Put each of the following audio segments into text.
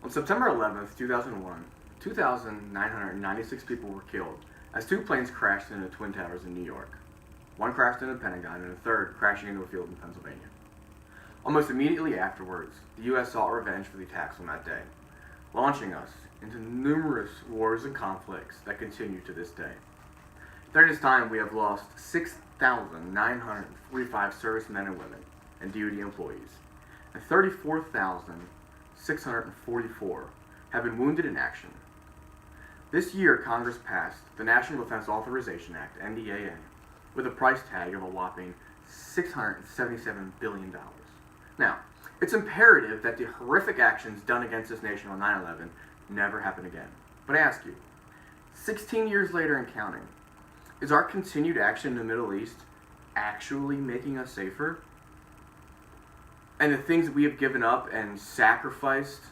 On September 11th, 2001, 2,996 people were killed as two planes crashed into the Twin Towers in New York. One crashed into the Pentagon and a third crashing into a field in Pennsylvania. Almost immediately afterwards, the U.S. sought revenge for the attacks on that day, launching us into numerous wars and conflicts that continue to this day. During this time, we have lost 6,945 servicemen and women and DoD employees, and 34,644 have been wounded in action. This year, Congress passed the National Defense Authorization Act, NDAA, with a price tag of a whopping $677 billion. Now, it's imperative that the horrific actions done against this nation on 9/11 never happen again. But I ask you, 16 years later and counting, is our continued action in the Middle East actually making us safer? And the things that we have given up and sacrificed,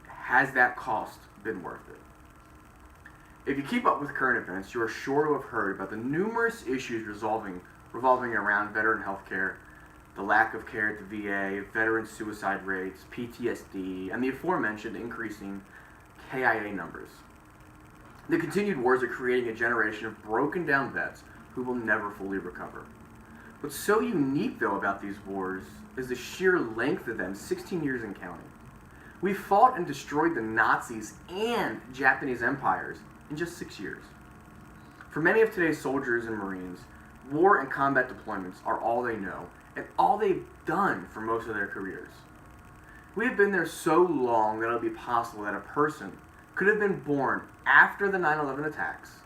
has that cost been worth it? If you keep up with current events, you are sure to have heard about the numerous issues revolving around veteran health care, the lack of care at the VA, veteran suicide rates, PTSD, and the aforementioned increasing KIA numbers. The continued wars are creating a generation of broken down vets who will never fully recover. What's so unique, though, about these wars is the sheer length of them, 16 years and counting. We fought and destroyed the Nazis and Japanese empires in just 6 years. For many of today's soldiers and Marines, war and combat deployments are all they know and all they've done for most of their careers. We have been there so long that it'll be possible that a person could have been born after the 9/11 attacks,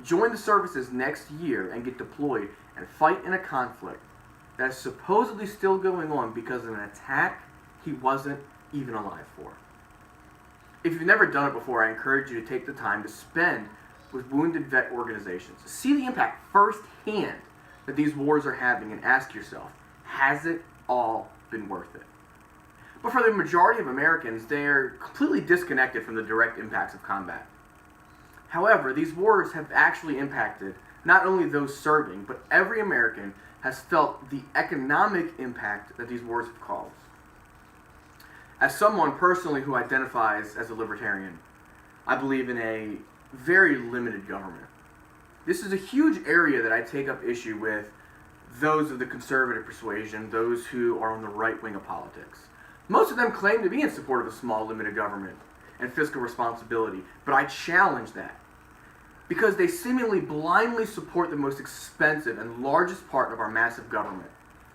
join the services next year, and get deployed and fight in a conflict that is supposedly still going on because of an attack he wasn't even alive for. If you've never done it before, I encourage you to take the time to spend with wounded vet organizations. See the impact firsthand that these wars are having and ask yourself, has it all been worth it? But for the majority of Americans, they are completely disconnected from the direct impacts of combat. However, these wars have actually impacted not only those serving, but every American has felt the economic impact that these wars have caused. As someone personally who identifies as a libertarian, I believe in a very limited government. This is a huge area that I take up issue with those of the conservative persuasion, those who are on the right wing of politics. Most of them claim to be in support of a small, limited government and fiscal responsibility, but I challenge that because they seemingly blindly support the most expensive and largest part of our massive government,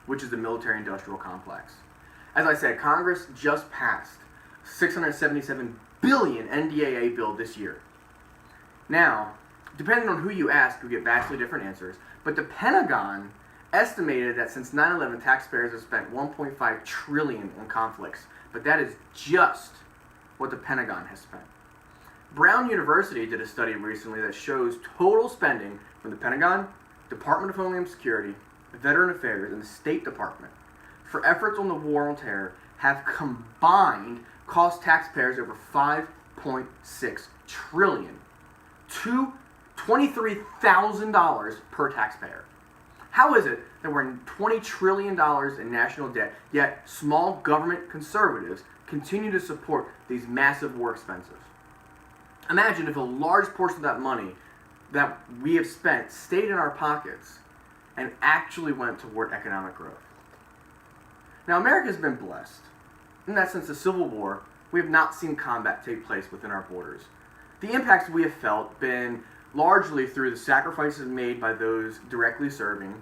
which is the military-industrial complex. As I said, Congress just passed $677 billion NDAA bill this year. Now, depending on who you ask, you get vastly different answers, but the Pentagon estimated that since 9/11, taxpayers have spent $1.5 trillion on conflicts, but that is just what the Pentagon has spent. Brown University did a study recently that shows total spending from the Pentagon, Department of Homeland Security, Veteran Affairs, and the State Department for efforts on the war on terror have combined cost taxpayers over $5.6 trillion to $23,000 per taxpayer. How is it that we're in $20 trillion in national debt, yet small government conservatives continue to support these massive war expenses? Imagine if a large portion of that money that we have spent stayed in our pockets and actually went toward economic growth. Now, America has been blessed. In that since the Civil War, we have not seen combat take place within our borders. The impacts we have felt been largely through the sacrifices made by those directly serving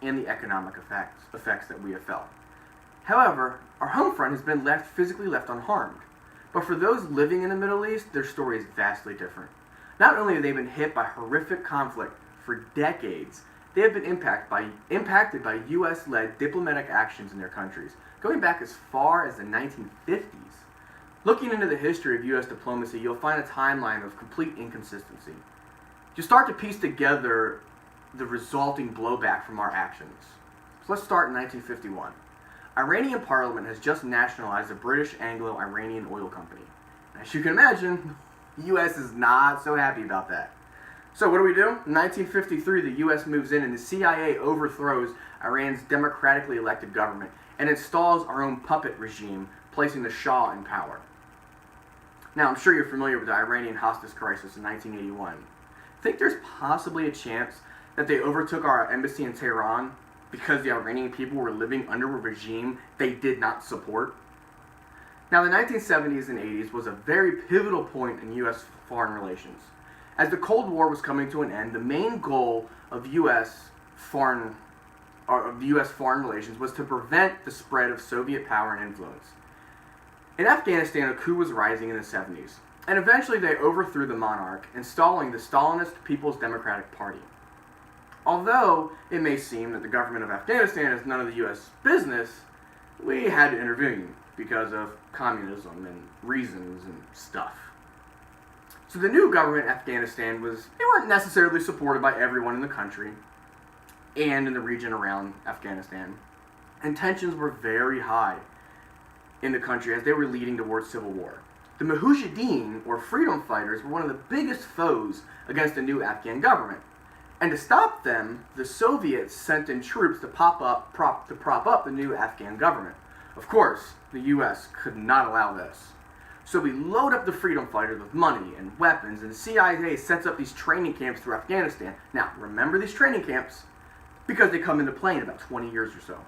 and the economic effects that we have felt. However, our home front has been physically left unharmed. But for those living in the Middle East, their story is vastly different. Not only have they been hit by horrific conflict for decades, they have been impacted by U.S.-led diplomatic actions in their countries, going back as far as the 1950s. Looking into the history of U.S. diplomacy, you'll find a timeline of complete inconsistency. You start to piece together the resulting blowback from our actions. So let's start in 1951. Iranian parliament has just nationalized the British Anglo-Iranian Oil Company. As you can imagine, the U.S. is not so happy about that. So what do? In 1953, the U.S. moves in and the CIA overthrows Iran's democratically elected government and installs our own puppet regime, placing the Shah in power. Now, I'm sure you're familiar with the Iranian hostage crisis in 1981. Think there's possibly a chance that they overtook our embassy in Tehran because the Iranian people were living under a regime they did not support? Now, the 1970s and 80s was a very pivotal point in U.S. foreign relations. As the Cold War was coming to an end, the main goal of U.S. foreign relations was to prevent the spread of Soviet power and influence. In Afghanistan, a coup was rising in the 70s, and eventually they overthrew the monarch, installing the Stalinist People's Democratic Party. Although it may seem that the government of Afghanistan is none of the U.S. business, we had to intervene because of communism and reasons and stuff. So the new government in Afghanistan they weren't necessarily supported by everyone in the country and in the region around Afghanistan. And tensions were very high in the country as they were leading towards civil war. The Mujahideen, or freedom fighters, were one of the biggest foes against the new Afghan government. And to stop them, the Soviets sent in troops to prop up the new Afghan government. Of course, the U.S. could not allow this. So we load up the freedom fighters with money and weapons, and the CIA sets up these training camps through Afghanistan. Now, remember these training camps because they come into play in about 20 years or so.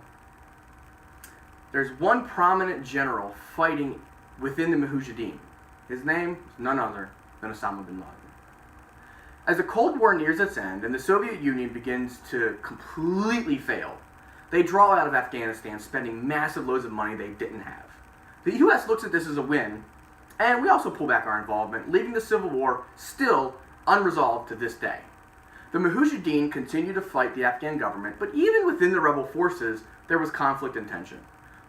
There's one prominent general fighting within the Mujahideen. His name is none other than Osama bin Laden. As the Cold War nears its end and the Soviet Union begins to completely fail, they draw out of Afghanistan, spending massive loads of money they didn't have. The U.S. looks at this as a win, and we also pull back our involvement, leaving the Civil War still unresolved to this day. The Mujahideen continued to fight the Afghan government, but even within the rebel forces, there was conflict and tension.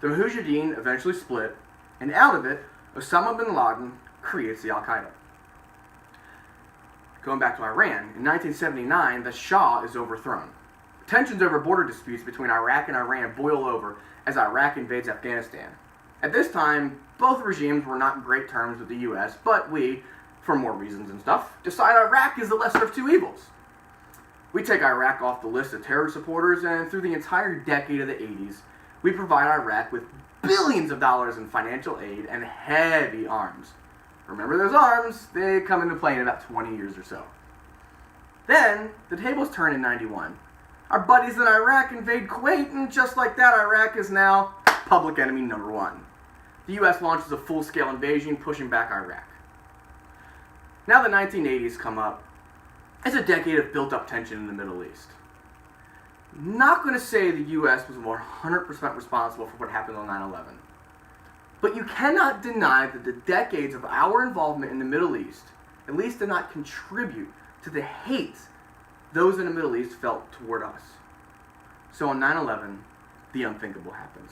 The Mujahideen eventually split, and out of it, Osama bin Laden creates the Al-Qaeda. Going back to Iran, in 1979, the Shah is overthrown. Tensions over border disputes between Iraq and Iran boil over as Iraq invades Afghanistan. At this time, both regimes were not in great terms with the U.S., but we, for more reasons and stuff, decide Iraq is the lesser of two evils. We take Iraq off the list of terror supporters, and through the entire decade of the 80s, we provide Iraq with billions of dollars in financial aid and heavy arms. Remember those arms? They come into play in about 20 years or so. Then, the tables turn in 91. Our buddies in Iraq invade Kuwait, and just like that, Iraq is now public enemy number one. The U.S. launches a full-scale invasion, pushing back Iraq. Now the 1980s come up. It's a decade of built-up tension in the Middle East. Not going to say the U.S. was 100% responsible for what happened on 9/11. But you cannot deny that the decades of our involvement in the Middle East at least did not contribute to the hate those in the Middle East felt toward us. So on 9/11, the unthinkable happens.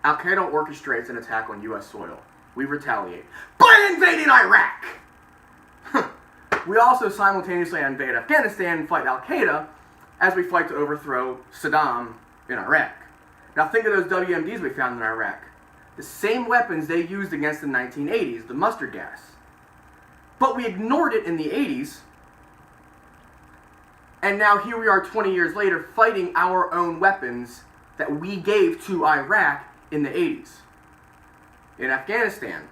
Al-Qaeda orchestrates an attack on U.S. soil. We retaliate by invading Iraq! We also simultaneously invade Afghanistan and fight Al-Qaeda as we fight to overthrow Saddam in Iraq. Now think of those WMDs we found in Iraq. The same weapons they used against the 1980s, the mustard gas. But we ignored it in the 80s, and now here we are 20 years later fighting our own weapons that we gave to Iraq in the 80s. In Afghanistan,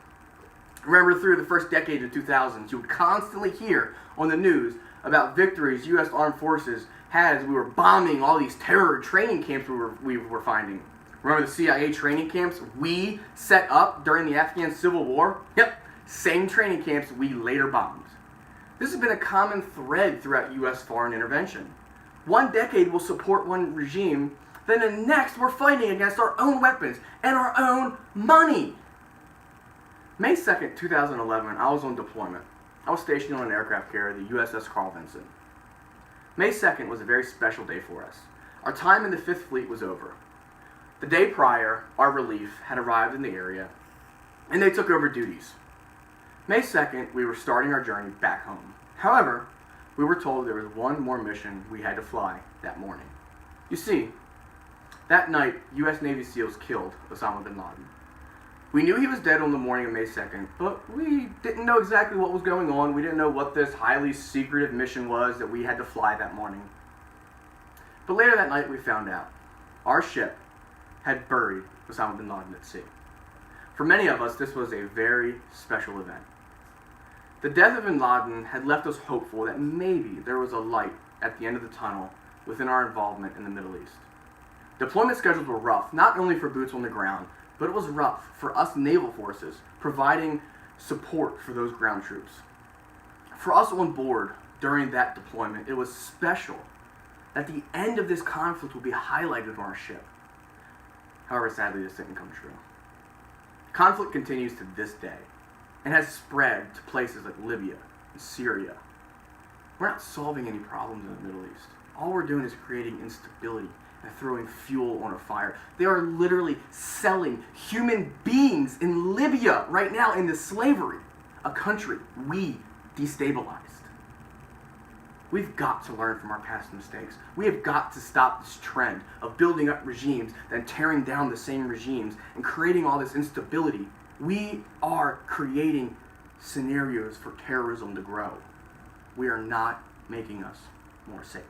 remember through the first decade of the 2000s, you would constantly hear on the news about victories U.S. armed forces had as we were bombing all these terror training camps we were finding. Remember the CIA training camps we set up during the Afghan Civil War? Yep, same training camps we later bombed. This has been a common thread throughout U.S. foreign intervention. One decade we'll support one regime, then the next we're fighting against our own weapons and our own money. May 2nd, 2011, I was on deployment. I was stationed on an aircraft carrier, the USS Carl Vinson. May 2nd was a very special day for us. Our time in the 5th Fleet was over. The day prior, our relief had arrived in the area, and they took over duties. May 2nd, we were starting our journey back home. However, we were told there was one more mission we had to fly that morning. You see, that night, U.S. Navy SEALs killed Osama bin Laden. We knew he was dead on the morning of May 2nd, but we didn't know exactly what was going on. We didn't know what this highly secretive mission was that we had to fly that morning. But later that night, we found out. Our ship had buried Osama bin Laden at sea. For many of us, this was a very special event. The death of bin Laden had left us hopeful that maybe there was a light at the end of the tunnel within our involvement in the Middle East. Deployment schedules were rough, not only for boots on the ground, but it was rough for us naval forces, providing support for those ground troops. For us on board during that deployment, it was special that the end of this conflict would be highlighted on our ship. However, sadly, this didn't come true. Conflict continues to this day and has spread to places like Libya and Syria. We're not solving any problems in the Middle East. All we're doing is creating instability and throwing fuel on a fire. They are literally selling human beings in Libya right now into slavery, a country we destabilized. We've got to learn from our past mistakes. We have got to stop this trend of building up regimes, then tearing down the same regimes and creating all this instability. We are creating scenarios for terrorism to grow. We are not making us more safe.